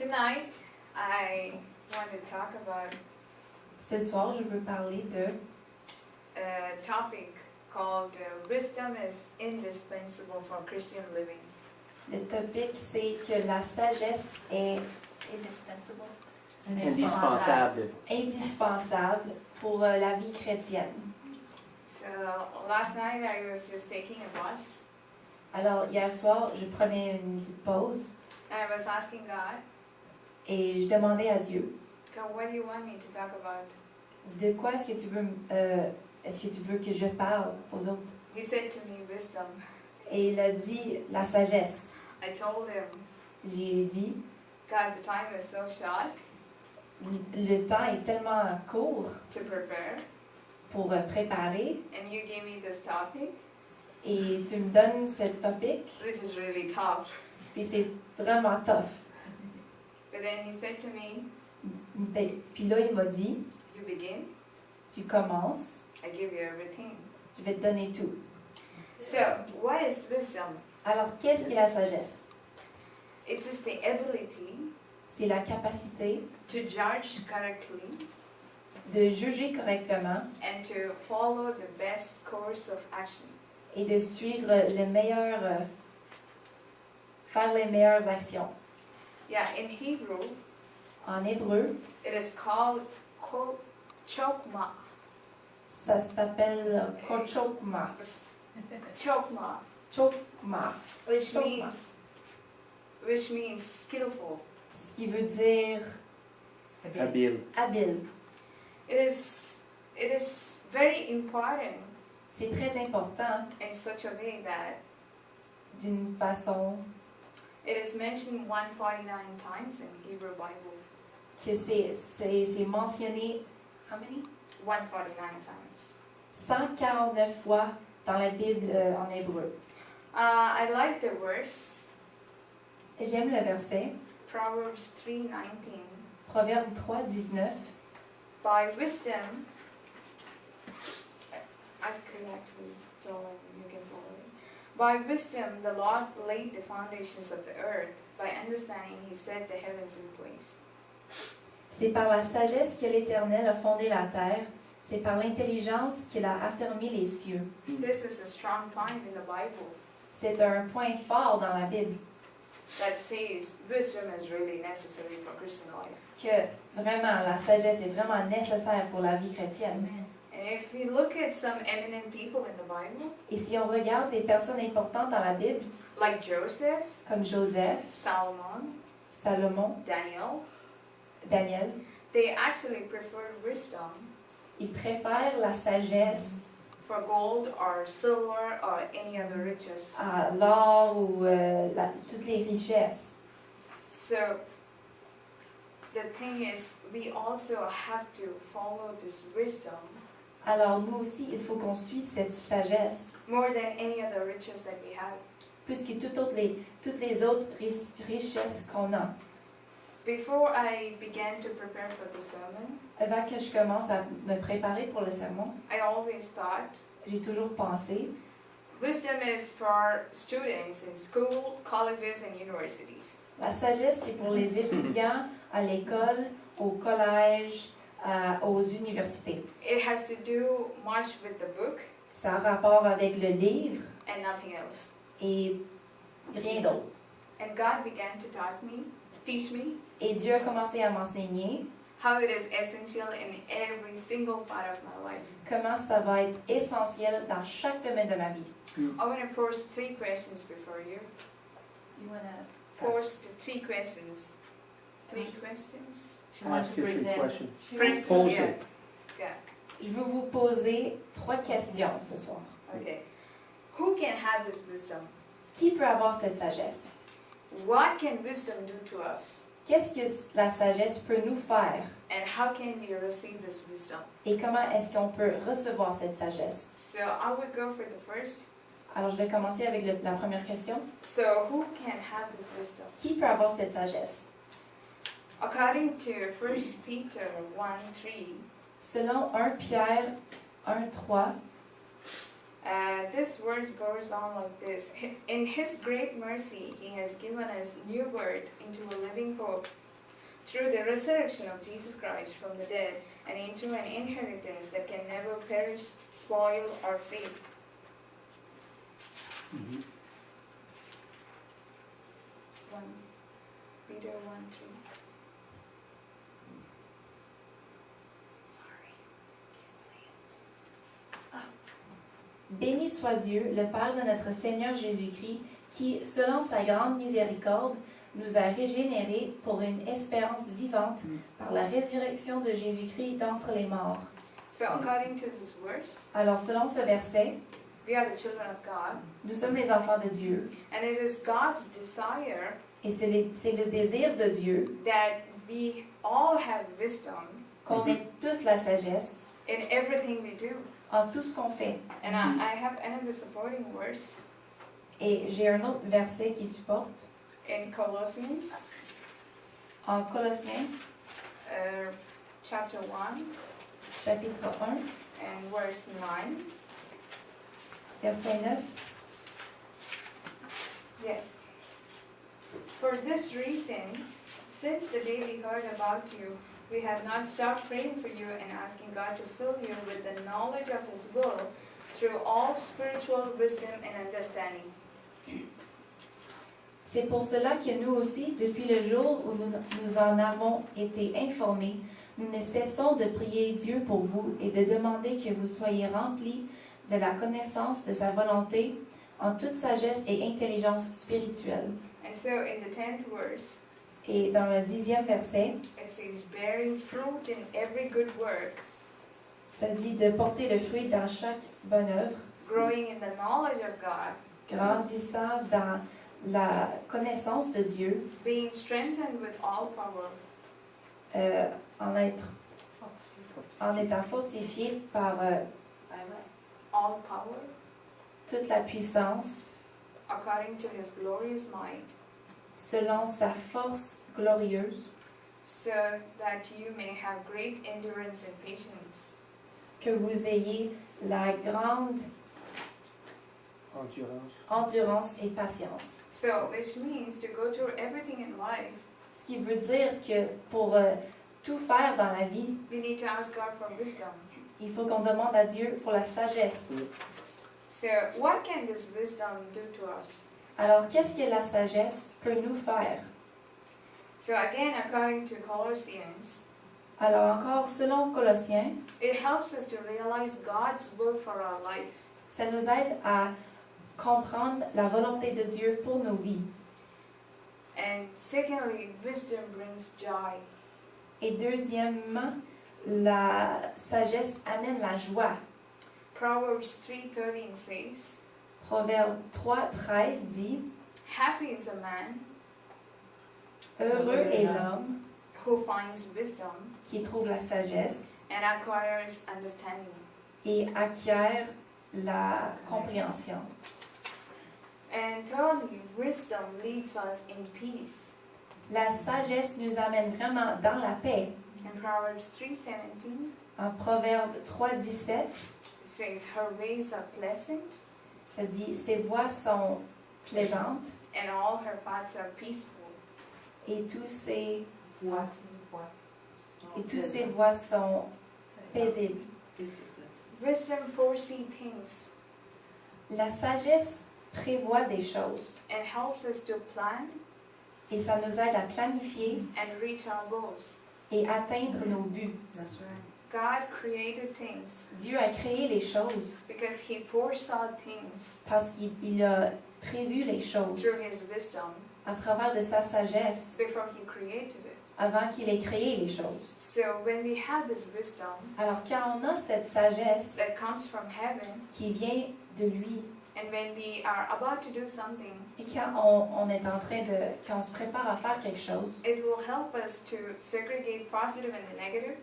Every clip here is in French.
Tonight, I want to talk about Ce soir, je veux parler de a topic called wisdom is indispensable for Christian living. le topic, c'est que la sagesse est indispensable pour la vie chrétienne. So last night I was just taking a bus Alors, hier soir, je prenais une petite pause and I was asking God, et je demandais à Dieu, God, what do you want me to talk about? de quoi est-ce que tu veux que je parle aux autres? He said to me, wisdom. Et il a dit la sagesse. I told him, J'ai dit, God, the time is so short le temps est tellement court to prepare, pour préparer and you gave me this topic, et tu me donnes ce topic which is really tough. et c'est vraiment tough. But then he said to me, Puis là, il m'a dit, you begin, tu commences, I give you everything. je vais te donner tout. So, what is wisdom? Alors, qu'est-ce qu'est la sagesse? It is the ability C'est la capacité to judge correctly de juger correctement and to follow the best course of action. et de suivre le meilleur, faire les meilleures actions. Yeah, in Hebrew, En hébreu, it is called chokma. ça s'appelle kochokma. Chokma, Chokma. which Chokma. means skillful. Ce qui veut dire Habile. habile. It is very important C'est très important in such a way that d'une façon it is mentioned 149 times in Hebrew Bible. que c'est mentionné how many? 149 times. 149 fois dans la Bible en hébreu. I like the verse, J'aime le verset, Proverbs 3:19. Proverbe 3, 19. By wisdom, I could actually tell you can follow it. By wisdom, the Lord laid the foundations of the earth. By understanding, He set the heavens in place. C'est par la sagesse que l'Éternel a fondé la terre. C'est par l'intelligence qu'il a affermi les cieux. This is a strong point in the Bible C'est un point fort dans la Bible that says wisdom is really necessary for Christian life. que vraiment la sagesse est vraiment nécessaire pour la vie chrétienne. And if we look at some eminent people in the Bible, Et si on regarde des personnes importantes dans la Bible, like Joseph, comme Joseph, Solomon, Salomon, Daniel, Daniel, they actually preferred wisdom ils préfèrent la sagesse for gold or silver or any other riches. à l'or ou toutes les richesses. So the thing is, we also have to follow this wisdom Alors nous aussi, il faut qu'on suive cette sagesse more than any other riches that we have. plus que toutes les autres richesses qu'on a. Before I began to prepare for the sermon, Avant que je commence à me préparer pour le sermon, I always thought j'ai toujours pensé, wisdom is for students in school, colleges, and universities. la sagesse, c'est pour les étudiants à l'école, au collège, aux universités. It has to do much with the book Ça a rapport avec le livre and nothing else. et rien d'autre. And God began to teach me Et Dieu a commencé à m'enseigner how it is essential in every single part of my life. comment ça va être essentiel dans chaque domaine de ma vie. I want to pose 3 questions before you. You wanna Pose the 3 questions. 3 questions? Ask you 3 questions. First, Pose yeah. it. Yeah. Je veux vous poser 3 questions ce soir. Okay. Who can have this wisdom? Qui peut avoir cette sagesse? What can wisdom do to us? Qu'est-ce que la sagesse peut nous faire? And how can we receive this wisdom? Et comment est-ce qu'on peut recevoir cette sagesse? So I would go for the first. Alors, je vais commencer avec la première question. So who can have this wisdom? Qui peut avoir cette sagesse? According to 1 Peter 1:3, Selon 1 Pierre 1:3, this verse goes on like this. In His great mercy, He has given us new birth into a living hope through the resurrection of Jesus Christ from the dead, and into an inheritance that can never perish, spoil, or fade. Mhm. 1 Peter 1:3. Béni soit Dieu, le Père de notre Seigneur Jésus-Christ, qui, selon sa grande miséricorde, nous a régénérés pour une espérance vivante par la résurrection de Jésus-Christ d'entre les morts. So according to this verse, Alors, selon ce verset, we are the children of God, nous sommes les enfants de Dieu, and it is God's desire et c'est le désir de Dieu that we all have wisdom qu'on ait tous la sagesse in everything we do. en tout ce qu'on fait. And I have another supporting verse Et j'ai un autre verset qui supporte in Colossians en Colossiens, chapter 1 chapitre 1, and verse 9. verset 9. Yeah. For this reason, since the day we heard about you, we have not stopped praying for you and asking God to fill you with the knowledge of His will through all spiritual wisdom and understanding. C'est pour cela que nous aussi, depuis le jour où nous en avons été informés, nous ne cessons de prier Dieu pour vous et de demander que vous soyez remplis de la connaissance de sa volonté en toute sagesse et intelligence spirituelle. And so in the 10th verse, Et dans le 10e verset, it says, bearing fruit in every good work, ça dit de porter le fruit dans chaque bonne œuvre, growing in the knowledge of God, grandissant dans la connaissance de Dieu, being strengthened with all power, en étant fortifié par all power, toute la puissance, according to His glorious might, selon sa force glorieuse, so that you may have great endurance and patience. que vous ayez la grande endurance et patience. So, which means to go through everything in life, Ce qui veut dire que pour tout faire dans la vie, we need to ask God for wisdom. il faut qu'on demande à Dieu pour la sagesse. So, what can this wisdom do to us? Alors, qu'est-ce que la sagesse peut nous faire? So, again, according to Colossians, Alors, encore, selon Colossiens, it helps us to realize God's will for our life. ça nous aide à comprendre la volonté de Dieu pour nos vies. And secondly, wisdom brings joy. Et deuxièmement, la sagesse amène la joie. Proverbs 3:13 says, Proverbe 3:13 dit, happy is a man heureux est l'homme who finds wisdom qui trouve la sagesse and acquires understanding. et acquiert la compréhension. And thirdly, wisdom leads us in peace. La sagesse nous amène vraiment dans la paix. In Proverbs 3:17, En Proverbe 3:17, it says, her ways are pleasant ça dit, ses voies sont plaisantes and all her paths are peaceful. et tous ses voies sont paisibles. Wisdom foresees things La sagesse prévoit des choses and helps us to plan et ça nous aide à planifier and reach our goals. et atteindre nos buts. God created things Dieu a créé les choses because He foresaw things parce qu'il a prévu les choses through His wisdom à travers de sa sagesse before He created it. avant qu'il ait créé les choses. So when we have this wisdom Alors quand on a cette sagesse that comes from heaven, qui vient de lui and when we are about to do something, et quand on est en train de, quand on se prépare à faire quelque chose, it will help us to segregate positive and the negative.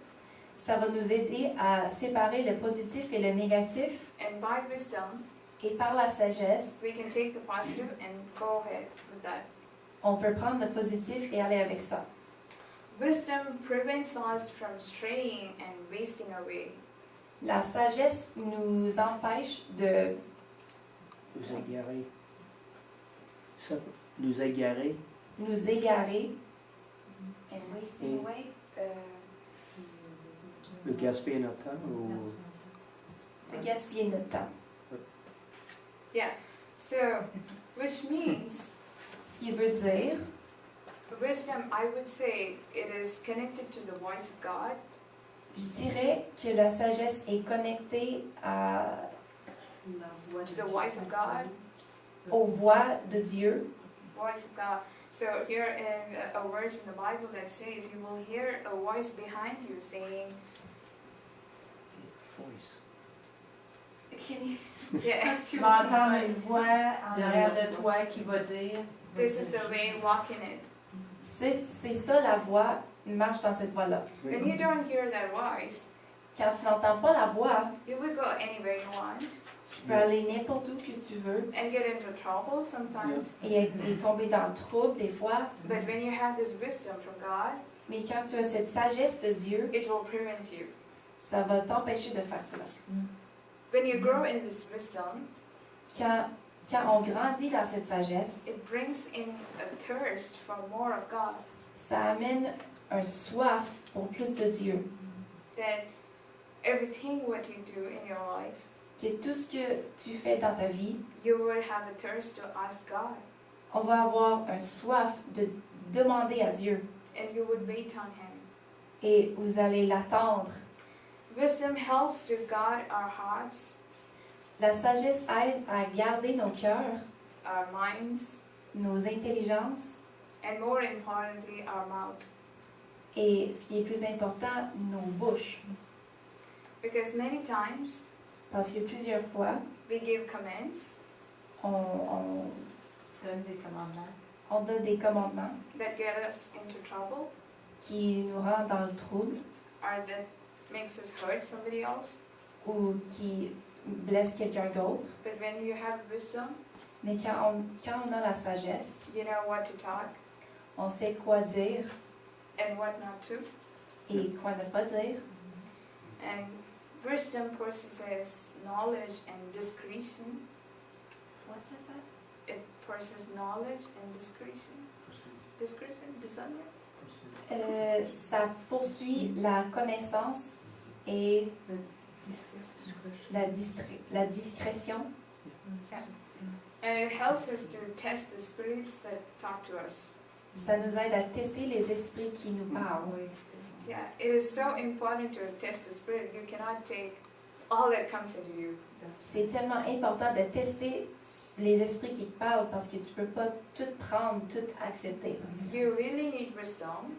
ça va nous aider à séparer le positif et le négatif And by wisdom, et par la sagesse, we can take the positive and go ahead with that. on peut prendre le positif et aller avec ça. Wisdom prevents us from straying and wasting away. La sagesse nous empêche de Nous égarer. Ça, nous égarer. nous égarer And wasting away. De gaspiller notre temps ou... De gaspiller notre temps. Yeah. So, which means Ce qui veut dire, wisdom, I would say, it is connected to the voice of God. je dirais que la sagesse est connectée To the voice of God. aux voix de Dieu. Voice of God. So here in a verse in the Bible that says, you will hear a voice behind you saying, Voice. Can you... yes, Tu vas entendre une voix en arrière de toi qui va dire this is the way, walk in it. C'est ça la voix, marche dans cette voie-là. When you don't hear that voice, Quand tu n'entends pas la voix, you will go anywhere you want tu peux aller n'importe où que tu veux and get into trouble sometimes. et tomber dans le trouble des fois. But when you have this wisdom from God, Mais quand tu as cette sagesse de Dieu, it will prevent you. ça va t'empêcher de faire cela. When you grow in this wisdom, Quand on grandit dans cette sagesse, it brings in a thirst for more of God. ça amène un soif pour plus de Dieu. That everything what you do in your life, Que tout ce que tu fais dans ta vie, you will have a thirst to ask God, on va avoir un soif de demander à Dieu and you would wait on Him. et vous allez l'attendre. Wisdom helps to guard our hearts, La sagesse aide à garder nos cœurs, our minds, nos intelligences and more importantly, our mouth. et, ce qui est plus important, nos bouches. Because many times Parce que plusieurs fois, we give commands on donne des commandements. donne des commandements that get us into trouble qui nous rendent dans le trouble or that makes us hurt somebody else. ou qui blessent quelqu'un d'autre. But when you have wisdom, Mais quand on a la sagesse, you know what to talk on sait quoi dire and what not to. et quoi ne pas dire. And wisdom possesses knowledge and discretion. What's that? It possesses knowledge and discretion. Discretion? Discernment? Ça poursuit la connaissance et la discrétion. And it helps us to test the spirits that talk to us. Ça nous aide à tester les esprits qui nous parlent. Yeah, it is so important to test the spirit. You cannot take all that comes into you. C'est tellement important de tester les esprits qui te parlent parce que tu peux pas tout prendre, tout accepter. You really need wisdom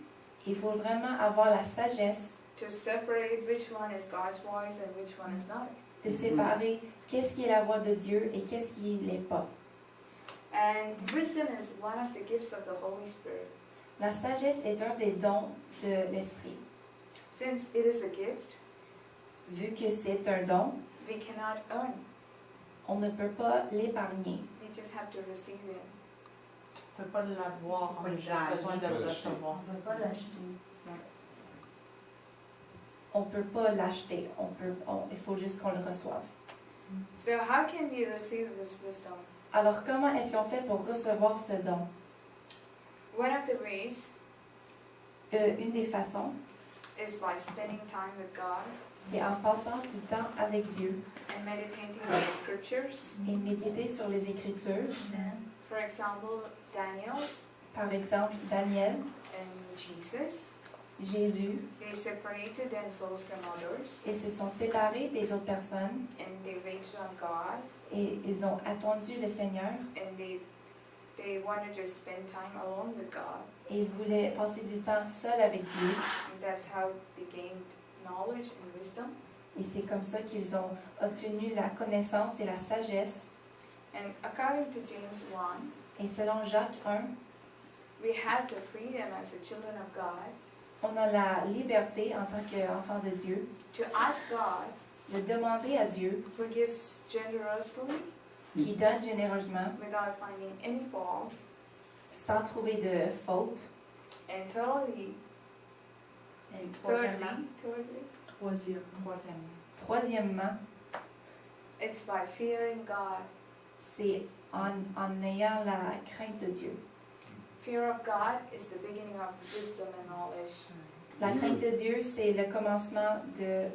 Il faut vraiment avoir la sagesse to separate which one is God's voice and which one is not. de séparer qu'est-ce qui est la voix de Dieu et qu'est-ce qui l'est pas. And wisdom is one of the gifts of the Holy Spirit. La sagesse est un des dons de l'esprit. Since it is a gift, Vu que c'est un don, we cannot earn. on ne peut pas l'épargner. We just have to receive it. On ne peut pas l'avoir, on a juste besoin de le recevoir. On ne peut pas l'acheter. On peut pas l'acheter. Il faut juste qu'on le reçoive. So how can we receive this wisdom? Alors, comment est-ce qu'on fait pour recevoir ce don? One of the ways Une des façons, is by spending time with God c'est en passant du temps avec Dieu and meditating on the scriptures. et méditer sur les Écritures. For example, Daniel Par exemple, Daniel, and Jesus, Jésus, they separated themselves from others ils se sont séparés des autres personnes and they waited on God et ils ont attendu le Seigneur and they wanted to spend time alone with God. et ils voulaient passer du temps seul avec Dieu. And that's how they gained knowledge and wisdom. Et c'est comme ça qu'ils ont obtenu la connaissance et la sagesse. And according to James 1, Et selon Jacques 1, we have the freedom as the children of God on a la liberté en tant qu'enfant de Dieu to ask God, de demander à Dieu, who gives generously qui donne généreusement, without finding any fault, sans trouver de faute. and thirdly, Troisièmement, it's by fearing God. c'est en ayant la crainte de Dieu. Fear of God is the beginning of wisdom and knowledge. La crainte de Dieu, c'est le commencement de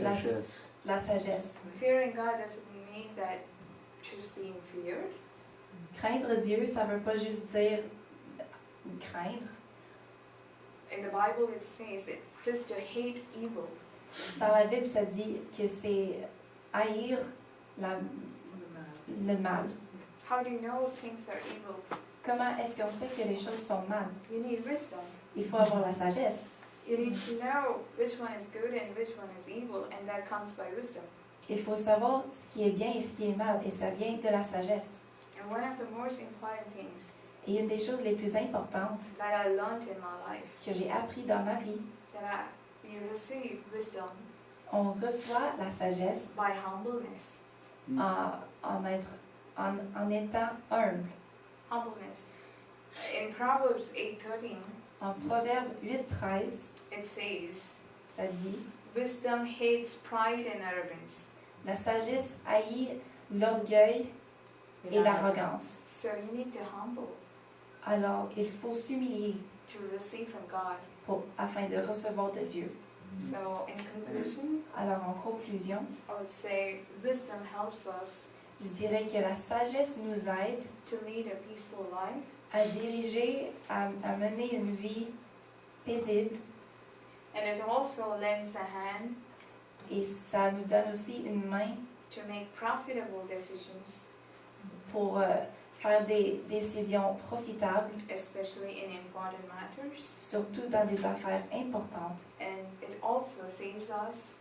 la, Sagesse. la sagesse. Fearing God doesn't mean that just being feared. Craindre Dieu, ça veut pas juste dire craindre. In the Bible it says it just to hate evil. Dans la Bible, ça dit que c'est haïr le mal. How do you know things are evil? Comment est-ce qu'on sait que les choses sont mal? You need wisdom. Il faut avoir la sagesse. You need to know which one is good and which one is evil, and that comes by wisdom. Il faut savoir ce qui est bien et ce qui est mal, et ça vient de la sagesse. And one of the most important things Et une des choses les plus importantes that I learned in my life, que j'ai appris dans ma vie, you receive wisdom on reçoit la sagesse by humbleness. en étant humble. Humbleness. In Proverbs 8:13, En Proverbe 8:13, it says, ça dit wisdom hates pride and arrogance. « La sagesse haït l'orgueil et l'arrogance. So you need to humble Alors, il faut s'humilier to receive from God. afin de recevoir de Dieu. So in conclusion, Alors, en conclusion, I would say wisdom helps us je dirais que la sagesse nous aide to lead a peaceful life, à diriger, à mener une vie paisible, and it also lends a hand et ça nous donne aussi une main to make profitable decisions, pour faire des décisions profitables, especially in important matters. surtout dans des affaires importantes. And it also saves us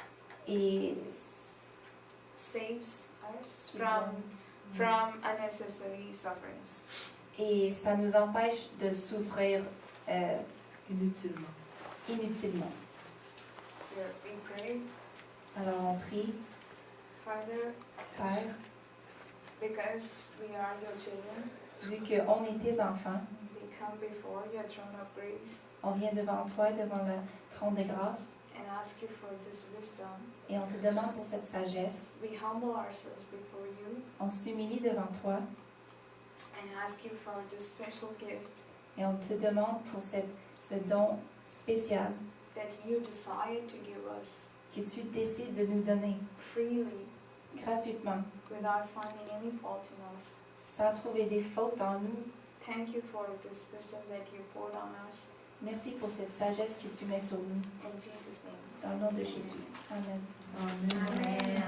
from unnecessary sufferings. Et ça nous empêche de souffrir inutilement. So we pray, Alors on prie, Father, Père, because we are your children, vu qu'on est tes enfants, we come before your throne of grace on vient devant toi, devant le trône de grâce, and ask you for this wisdom. et on te demande pour cette sagesse. We humble ourselves before you On s'humilie devant toi, and ask you for this special gift et on te demande pour ce don spécial that you desire to give us que tu décides de nous donner freely gratuitement, without finding any fault in us. sans trouver des fautes en nous. Thank you for this wisdom that you poured on us. Merci pour cette sagesse que tu mets sur nous. In Jesus' name. Dans le nom de Jésus. Amen. Amen.